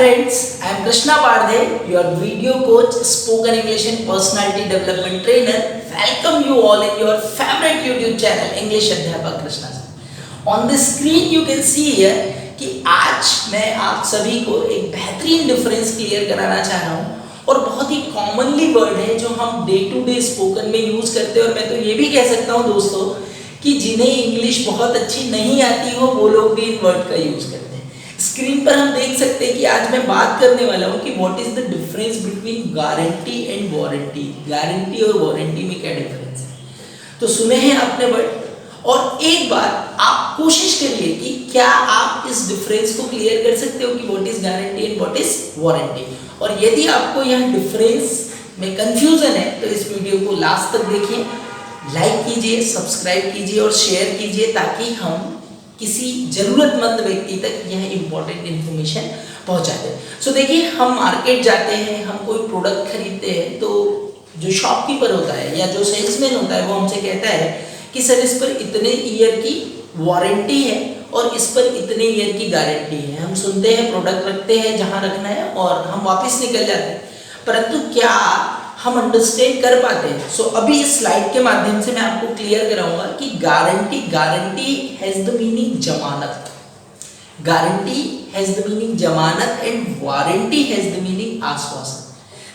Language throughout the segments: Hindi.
friends, I am Krishna Pardhe, your video coach, spoken English and personality development trainer. Welcome you all in your favorite YouTube channel, English अध्यापक Krishna sir. On the screen you can see here कि आज मैं आप सभी को एक बेहतरीन डिफरेंस क्लियर कराना चाह रहा हूँ और बहुत ही कॉमनली वर्ड है जो हम डे टू डे स्पोकन में यूज करते हैं और मैं तो ये भी कह सकता हूँ दोस्तों कि जिन्हें इंग्लिश बहुत अच्छी नहीं आती हो वो लोग भी इन वर्ड का यूज करते हैं. स्क्रीन पर हम देख सकते हैं कि आज मैं बात करने वाला हूँ कि what is the difference between guarantee and warranty. Guarantee और वारंटी में क्या डिफरेंस है तो सुने हैं आपने वर्ड और एक बार आप कोशिश करिए कि क्या आप इस डिफरेंस को क्लियर कर सकते हो कि what is guarantee and what is warranty. और यदि आपको यह डिफरेंस में कंफ्यूजन है तो इस वीडियो को लास्ट तक देखिए, लाइक कीजिए, सब्सक्राइब कीजिए और शेयर कीजिए ताकि हम किसी जरूरतमंद व्यक्ति तक यह इंपॉर्टेंट इंफॉर्मेशन पहुंचा दें. सो देखिए, हम मार्केट जाते हैं, हम कोई प्रोडक्ट खरीदते हैं तो जो शॉपकीपर होता है या जो सेल्समैन होता है वो हमसे कहता है कि सर इस पर इतने ईयर की वारंटी है और इस पर इतने ईयर की गारंटी है. हम सुनते हैं, प्रोडक्ट रखते हैं जहां रखना है और हम वापस निकल जाते हैं, परंतु क्या हम अंडरस्टैंड कर पाते हैं. सो अभी इस स्लाइड के माध्यम से मैं आपको क्लियर कराऊंगा कि गारंटी हैज द मीनिंग जमानत. गारंटी हैज द मीनिंग जमानत and warranty has the meaning आश्वासन.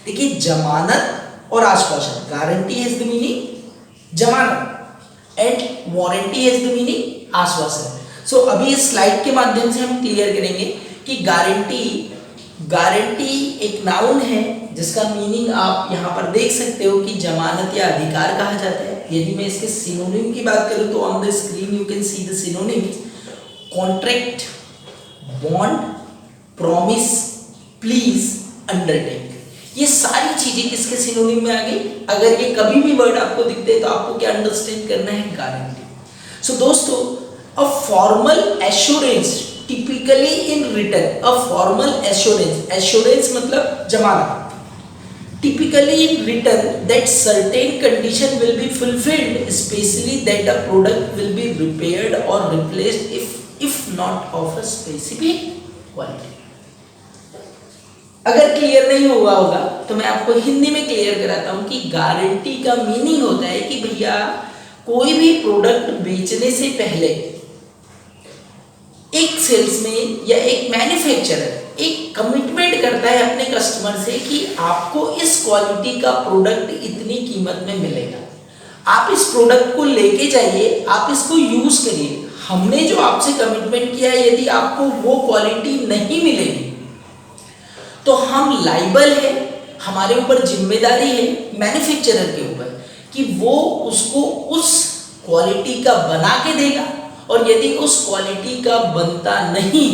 देखिए, जमानत और आश्वासन, गारंटी हैज द मीनिंग जमानत and warranty has the meaning आश्वासन. सो अभी इस स्लाइड के माध्यम से हम क्लियर करेंगे कि गारंटी एक नाउन है जिसका मीनिंग आप यहाँ पर देख सकते हो कि जमानत या अधिकार कहा जाता है. यदि मैं इसके सिनोनिम की बात करूँ तो on the screen you can see the synonyms: contract, bond, promise, please, undertake. ये सारी चीजें किसके सिनोनिम में आ गई. अगर ये कभी भी वर्ड आपको दिखते हैं तो आपको क्या अंडरस्टैंड करना है, गारंटी. सो दोस्तों, a formal assurance typically in written, a formal assurance मतलब जमानत, typically in written that certain condition will be fulfilled, especially that a product will be repaired or replaced if not of a specific quality. अगर क्लियर नहीं हुआ होगा तो मैं आपको हिंदी में क्लियर कराता हूं कि गारंटी का मीनिंग होता है कि भैया कोई भी प्रोडक्ट बेचने से पहले एक सेल्समैन या एक मैन्युफैक्चरर एक कमिटमेंट करता है अपने कस्टमर से कि आपको इस क्वालिटी का प्रोडक्ट इतनी कीमत में मिलेगा, आप इस प्रोडक्ट को लेके जाइए, आप इसको यूज करिए. हमने जो आपसे कमिटमेंट किया है, यदि आपको वो क्वालिटी नहीं मिलेगी तो हम लाइबल है, हमारे ऊपर जिम्मेदारी है मैन्युफैक्चरर के ऊपर कि वो उसको उस क्वालिटी का बना के देगा और यदि उस क्वालिटी का बनता नहीं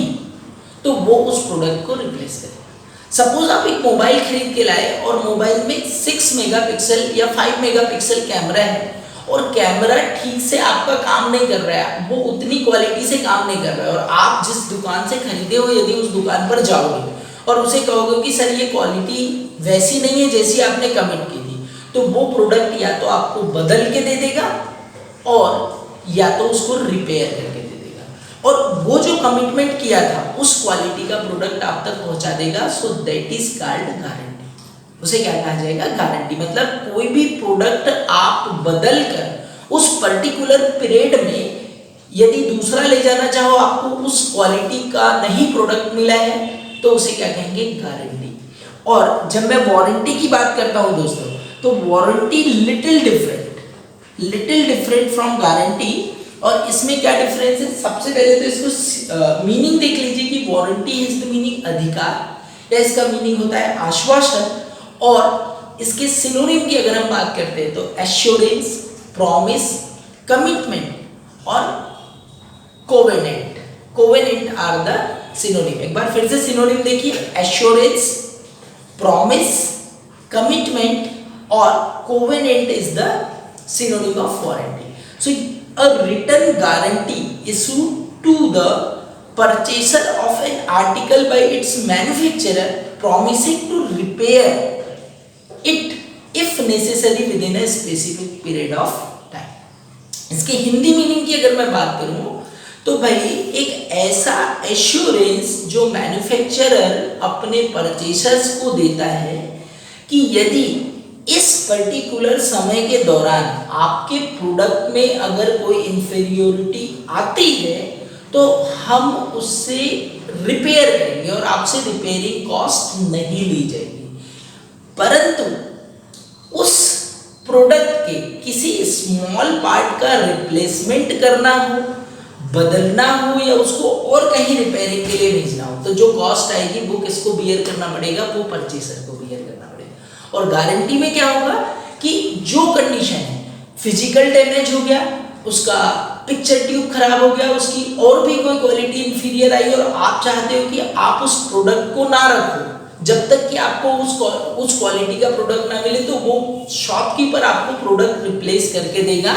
तो वो उस प्रोडक्ट को रिप्लेस करेगा. सपोज आप एक मोबाइल खरीद के लाए और मोबाइल में 6 मेगापिक्सल या 5 मेगापिक्सल कैमरा है और कैमरा ठीक से आपका काम नहीं कर रहा है, वो उतनी क्वालिटी से काम नहीं कर रहा है और आप जिस दुकान से खरीदे हो यदि उस दुकान पर जाओगे और उसे कहोगे कि सर ये क्वालिटी वैसी नहीं है जैसी आपने कमिट की थी, तो वो प्रोडक्ट या तो आपको बदल के दे देगा और या तो उसको रिपेयर करके दे देगा और वो जो कमिटमेंट किया था उस क्वालिटी का प्रोडक्ट आप तक पहुंचा देगा. So that is called guarantee. उसे क्या कहा जाएगा, गारंटी. मतलब कोई भी प्रोडक्ट आप बदल कर उस पर्टिकुलर पीरियड में यदि दूसरा ले जाना चाहो, आपको उस क्वालिटी का नहीं प्रोडक्ट मिला है तो उसे क्या कहेंगे, गारंटी. और जब मैं वारंटी की बात करता हूं दोस्तों तो warranty little different from guarantee. और इसमें क्या डिफरेंस है, सबसे पहले तो इसको मीनिंग देख लीजिए कि वारंटी इज द मीनिंग अधिकार या इसका मीनिंग होता है आश्वासन. और इसके सिनोनिम की अगर हम बात करते हैं तो एश्योरेंस, प्रॉमिस, कमिटमेंट और कोवेनेंट आर द सिनोनिम. एक बार फिर से सिनोनिम देखिए, एश्योरेंस, प्रॉमिस, कमिटमेंट और covenant is the synonym of warranty. So a written guarantee issued to the purchaser of an article by its manufacturer promising to repair it if necessary within a specific period of time. इसके हिंदी मीनिंग की अगर मैं बात करूं तो भाई एक ऐसा एश्योरेंस जो मैन्युफैक्चरर अपने परचेसर्स को देता है कि यदि इस पर्टिकुलर समय के दौरान आपके प्रोडक्ट में अगर कोई इंफीरियोरिटी आती है तो हम उससे रिपेयर करेंगे और आपसे रिपेयरिंग कॉस्ट नहीं ली जाएगी, परंतु उस प्रोडक्ट के किसी स्मॉल पार्ट का रिप्लेसमेंट करना हो, बदलना हो या उसको और कहीं रिपेयरिंग के लिए भेजना हो तो जो कॉस्ट आएगी वो किसको बियर करना पड़ेगा, वो परचेसर को बियर करना पड़ेगा। और गारंटी में क्या होगा कि जो कंडीशन है, फिजिकल डैमेज हो गया, उसका पिक्चर ट्यूब खराब हो गया, उसकी और भी कोई क्वालिटी इंफीरियर आई और आप चाहते हो कि आप उस प्रोडक्ट को ना रखो जब तक कि आपको उस क्वालिटी का प्रोडक्ट ना मिले, तो वो शॉपकीपर आपको प्रोडक्ट रिप्लेस करके देगा,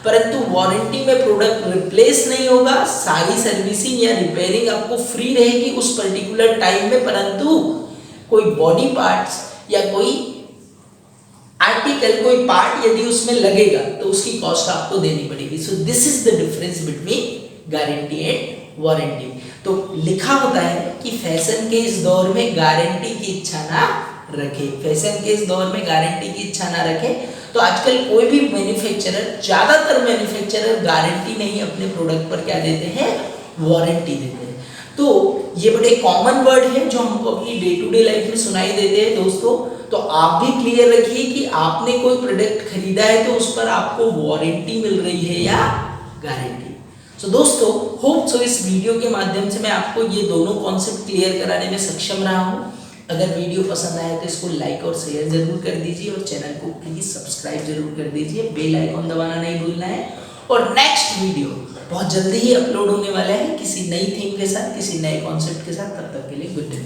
परंतु वारंटी में प्रोडक्ट रिप्लेस नहीं होगा। सारी सर्विसिंग या रिपेयरिंग आपको फ्री रहेगी उस पर्टिकुलर टाइम में, परंतु कोई बॉडी पार्ट्स या कोई आर्टिकल, कोई पार्ट यदि उसमें लगेगा तो उसकी कॉस्ट आपको देनी पड़ेगी। So this is the difference between guarantee and warranty. तो लिखा होता है कि फैशन के इस दौर में गारंटी की इच्छा ना रखे, फैशन के इस दौर में गारंटी की इच्छा ना रखे। तो आजकल कोई भी मैन्युफैक्चरर, ज्यादातर मैन्युफैक्चरर गारंटी नहीं अपने प्रोडक्ट पर क्या देते हैं, वारंटी देते हैं। तो ये बड़े कॉमन वर्ड है जो हमको अपनी डे टू डे लाइफ में सुनाई देते हैं दोस्तों। तो आप भी क्लियर रखिए कि आपने कोई प्रोडक्ट खरीदा है तो उस पर आपको वारंटी मिल रही है या गारंटी। सो दोस्तों, होप सो इस वीडियो के माध्यम से मैं आपको ये दोनों कॉन्सेप्ट क्लियर कराने में सक्षम रहा हूँ। अगर वीडियो पसंद आए तो इसको लाइक और शेयर जरूर कर दीजिए और चैनल को प्लीज सब्सक्राइब जरूर कर दीजिए, बेल आइकॉन दबाना नहीं भूलना है। और नेक्स्ट वीडियो बहुत जल्दी ही अपलोड होने वाला है किसी नई थीम के साथ, किसी नए कॉन्सेप्ट के साथ। तब तक के लिए गुड डे।